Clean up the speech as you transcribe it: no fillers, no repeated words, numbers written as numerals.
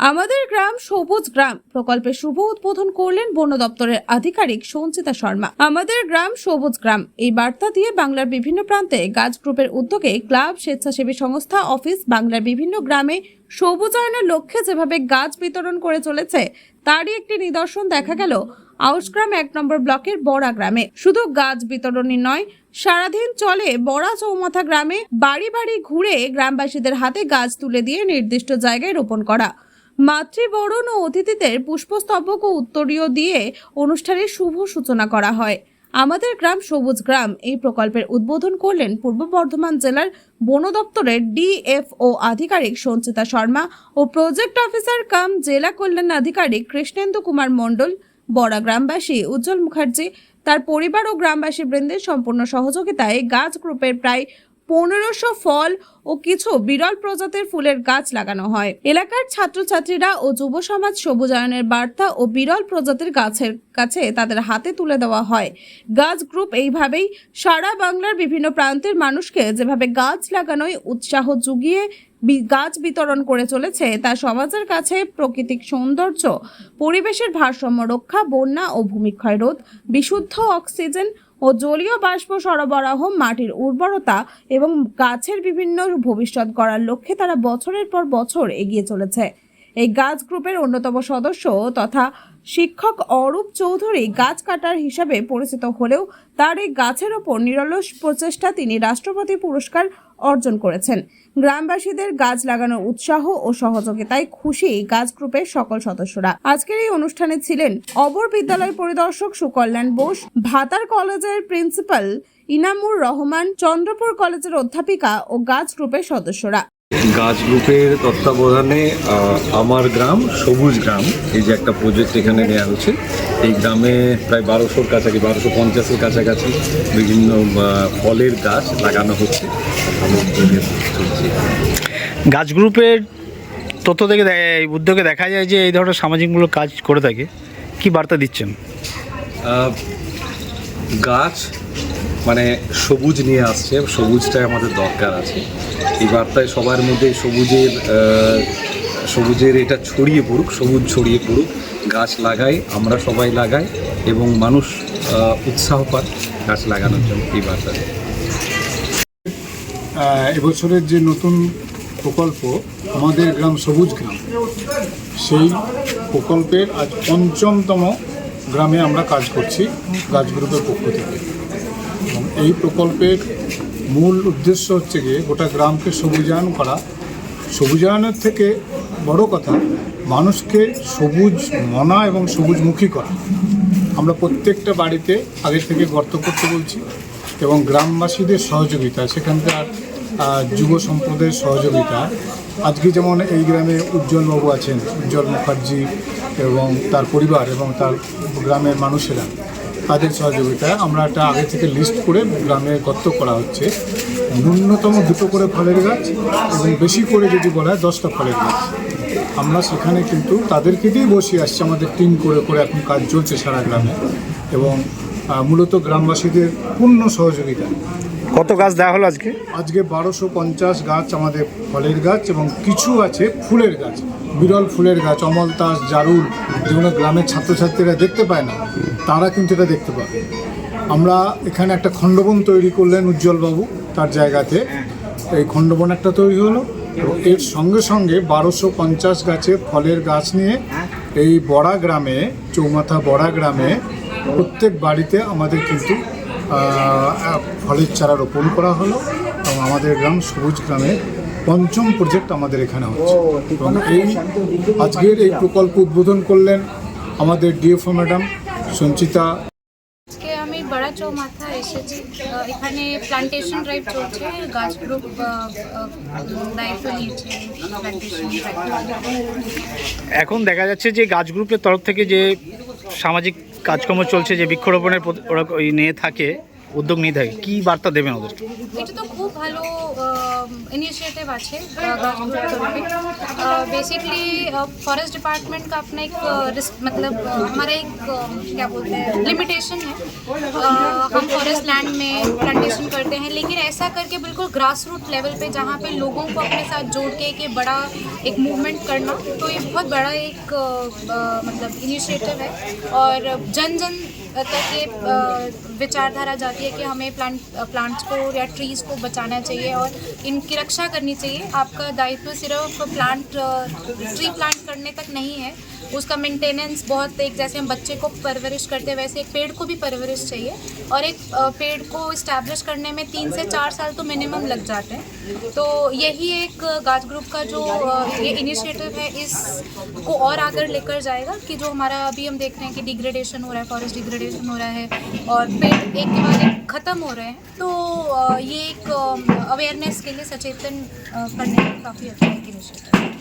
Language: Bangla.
আমাদের গ্রাম সবুজ গ্রাম প্রকল্পের শুভ উদ্বোধন করলেন বন দপ্তরের আধিকারিক সঞ্চিতা শর্মা। আমাদের গ্রাম সবুজ গ্রাম এই বার্তা দিয়ে বাংলার বিভিন্ন প্রান্তে গাছ গ্রুপের উদ্যোগে ক্লাব, স্বেচ্ছাসেবী সংস্থা, অফিস বাংলার বিভিন্ন গ্রামে সবুজায়নের লক্ষ্যে যেভাবে গাছ বিতরণ করে চলেছে তারই একটি নিদর্শন দেখা গেল আউশগ্রাম ১ নম্বর ব্লকের বড়া গ্রামে। শুধু গাছ বিতরণই নয়, সারাদিন চলে বড়া চৌমাথা গ্রামে বাড়ি বাড়ি ঘুরে গ্রামবাসীদের হাতে গাছ তুলে দিয়ে নির্দিষ্ট জায়গায় রোপণ করা, মাতৃবরণ ও অতিথিদের পুষ্পস্তবক ও উত্তরীয় দিয়ে অনুষ্ঠানের শুভ সূচনা করা হয়। আমাদের গ্রাম সবুজ গ্রাম এই প্রকল্পের উদ্বোধন করলেন পূর্ব বর্ধমান জেলার বন দপ্তরের ডিএফও আধিকারিক সঞ্চিতা শর্মা ও প্রজেক্ট অফিসার কাম জেলা কল্যাণ আধিকারিক কৃষ্ণেন্দু কুমার মণ্ডল। বড়া গ্রামবাসী উজ্জ্বল মুখার্জি, তার পরিবার ও গ্রামবাসী বৃন্দের সম্পূর্ণ সহযোগিতায় গাছ গ্রুপের প্রায় ১৫০০ ফল ও কিছু বিরল প্রজাতির ফুলের গাছ লাগানো হয়। এলাকার ছাত্রছাত্রীরা ও যুব সমাজ সবুজায়নের বার্তা ও বিরল প্রজাতির গাছের কাছে তাদের হাতে তুলে দেওয়া হয়। গাছ গ্রুপ এইভাবেই সারা বাংলার বিভিন্ন প্রান্তের মানুষকে যেভাবে গাছ লাগানোয় উৎসাহ জুগিয়ে গাছ বিতরণ করে চলেছে তা সমাজের কাছে প্রাকৃতিক সৌন্দর্য, পরিবেশের ভারসাম্য রক্ষা, বন্যা ও ভূমিক্ষয় রোধ, বিশুদ্ধ অক্সিজেন ও জলীয় বাষ্প সরবরাহ, মাটির উর্বরতা এবং গাছের বিভিন্ন ভবিষ্যৎ গড়ার লক্ষ্যে তারা বছরের পর বছর এগিয়ে চলেছে। এই গাছ গ্রুপের অন্যতম সদস্য তথা শিক্ষক অরূপ চৌধুরী গাছ কাটার হিসাবে পরিচিত হলেও তার এই গাছের ওপর নিরলস প্রচেষ্টা তিনি রাষ্ট্রপতি পুরস্কার অর্জন করেছেন। গ্রামবাসীদের গাছ লাগানোর উৎসাহ ও সহযোগিতায় খুশি গাছ গ্রুপের সকল সদস্যরা। আজকের এই অনুষ্ঠানে ছিলেন অবর বিদ্যালয় পরিদর্শক সুকল্যাণ বোস, ভাতার কলেজের প্রিন্সিপাল ইনামুর রহমান, চন্দ্রপুর কলেজের অধ্যাপিকা ও গাছ গ্রুপের সদস্যরা। গাছ গ্রুপের তত্ত্বাবধানে আমার গ্রাম সবুজ গ্রাম এই যে একটা প্রজেক্ট এখানে নেওয়া হচ্ছে, এই গ্রামে প্রায় ১২০০-র কাছাকাছি ১২৫০-এর কাছাকাছি বিভিন্ন ফলের গাছ লাগানো হচ্ছে। গাছ গ্রুপের তথ্য থেকে উদ্যোগে দেখা যায় যে এই ধরনের সামাজিকমূলক কাজ করে থাকে, কি বার্তা দিচ্ছেন? গাছ মানে সবুজ নিয়ে আসছে, সবুজটাই আমাদের দরকার আছে। এই বার্তায় সবার মধ্যে সবুজের এটা ছড়িয়ে পড়ুক, সবুজ ছড়িয়ে পড়ুক, গাছ লাগাই, আমরা সবাই লাগাই এবং মানুষ উৎসাহ পায় গাছ লাগানোর জন্য। এই বার্তা এবছরের যে নতুন প্রকল্প আমাদের গ্রাম সবুজ গ্রাম, সেই প্রকল্পের আজ ৫ম গ্রামে আমরা কাজ করছি গাছ গ্রুপের পক্ষ থেকে। এবং এই প্রকল্পের মূল উদ্দেশ্য হচ্ছে গিয়ে গোটা গ্রামকে সবুজায়ন করা। সবুজায়নের থেকে বড় কথা মানুষকে সবুজ মনা এবং সবুজমুখী করা। আমরা প্রত্যেকটা বাড়িতে আগে থেকে গর্ত করতে বলছি এবং গ্রামবাসীদের সহযোগিতা, সেখানকার যুব সম্প্রদায়ের সহযোগিতা। আজকে যেমন এই গ্রামে উজ্জ্বলবাবু আছেন, উজ্জ্বল মুখার্জি এবং তার পরিবার এবং তার গ্রামের মানুষেরা, তাদের সহযোগিতায় আমরা একটা আগে থেকে লিস্ট করে গ্রামে গর্ত করা হচ্ছে। ন্যূনতম 2টো করে ফলের গাছ এবং বেশি করে যদি বলা হয় 10টা ফলের গাছ। আমরা সেখানে কিন্তু তাদেরকে দিয়েই বসিয়ে আসছি, আমাদের টিম করে করে এখন কাজ চলছে সারা গ্রামে এবং মূলত গ্রামবাসীদের পূর্ণ সহযোগিতা। কত গাছ দেওয়া হলো আজকে? আজকে ১২৫০ গাছ আমাদের ফলের গাছ এবং কিছু আছে ফুলের গাছ, বিরল ফুলের গাছ, অমলতাস, জারুল, যেগুলো গ্রামের ছাত্রছাত্রীরা দেখতে পায় না, তারা কিন্তু এটা দেখতে পাবে। আমরা এখানে একটা খণ্ডবন তৈরি করলেন উজ্জ্বলবাবু তার জায়গাতে, এই খণ্ডবন একটা তৈরি হলো এবং এর সঙ্গে সঙ্গে ১২৫০ গাছের ফলের গাছ নিয়ে এই বড়া গ্রামে, চৌমাথা বড়া গ্রামে প্রত্যেক বাড়িতে আমাদের কিন্তু ফলের চারা রোপণ করা হলো এবং আমাদের গ্রাম সবুজ গ্রামে ৫ম প্রজেক্ট আমাদের এখানে হচ্ছে। এবং এই আজকের এই প্রকল্প উদ্বোধন করলেন আমাদের ডিএফও ম্যাডাম সঞ্চিতা। আজকে আমি বড়া চৌমাথা এসেছি, এখানে প্লান্টেশন ড্রাইভ চলছে, গাছ গ্রুপ দায়িত্ব নিয়েছে প্লান্টেশন ড্রাইভ। এখন দেখা যাচ্ছে যে গাছ গ্রুপের তরফ থেকে যে সামাজিক কাজকর্ম চলছে, যে বৃক্ষরোপণের ওরা নিয়ে থাকে, উদ্যোগ নিয়ে থাকে, কি বার্তা দেবেন ওদেরকে? এটা তো খুব ভালো इनिशिएटिव আছে गाँव में। बेसिकली फॉरेस्ट डिपार्टमेंट का अपना एक मतलब हमारा एक क्या बोलते हैं लिमिटेशन है। हम फॉरेस्ट लैंड में प्लांटेशन करते हैं, लेकिन ऐसा करके बिल्कुल ग्रास रूट लेवल पे, जहाँ पे लोगों को अपने साथ जोड़ के बड़ा एक मूवमेंट करना, तो ये बहुत बड़ा एक मतलब इनिशिएटिव है और जन जन तक ये विचारधारा जाती है कि हमें प्लांट्स को या ट्रीज़ को बचाना चाहिए और इनकी रक्षा करनी चाहिए। आपका दायित्व सिर्फ ट्री प्लांट करने तक नहीं है, उसका मेंटेनेंस बहुत, एक जैसे हम बच्चे को परवरिश करते हैं वैसे एक पेड़ को भी परवरिश चाहिए और एक पेड़ को इस्टेब्लिश करने में 3 से 4 साल तो मिनिमम लग जाते हैं। तो यही एक गाज ग्रुप का जो ये इनिशिएटिव है इसको और आगे लेकर जाएगा कि जो हमारा अभी हम देख रहे हैं कि डिग्रेडेशन हो रहा है, फॉरेस्ट डिग्रेडेशन हो रहा है और पेड़ एक के बाद एक ख़त्म हो रहे हैं, तो ये एक अवेयरनेस के लिए सचेतन करने का काफ़ी अच्छा एक इनिशिएटिव है।